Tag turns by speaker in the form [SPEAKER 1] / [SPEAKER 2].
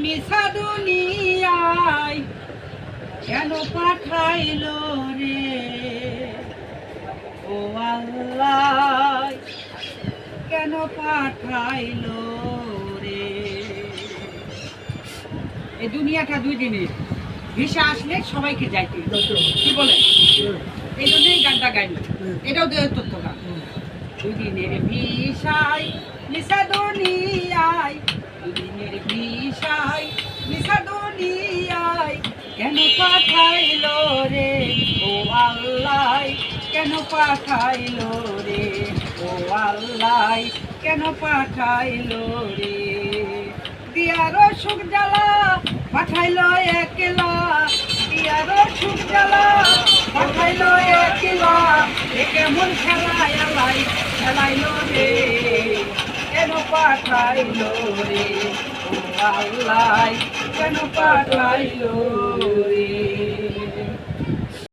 [SPEAKER 1] মিশা দুনিয়ায় কেন পাঠাইলো রে ও আল্লাহ, কেন পাঠাইলো রে। এই দুনিয়াটা 2 দিনের, ভিসা আসলে সবাইকে যাইতে কি বলে, এই জন্যই গানটা গাইল। এটাও তথ্য গান। 2 দিনের ভিসায় মিশা দুনিয়ায়, 2 দিনের ভিসায় মিশা দুনিয়ায় কেন পাঠাইলো রে ও আল্লাহ, কেন পাঠাইলো রে ও আল্লাহ, কেন পাঠাইলো রে। দিয়ার সুখ জ্বালা পাঠাইলো একলা, দিয়ার সুখ জ্বালা পাঠাইলো একলা, কেমন খেলায় আলাই খেলাইলো রে, কেন পাঠাইলো রে ও আল্লাহ, কেন পাঠাইলো রে।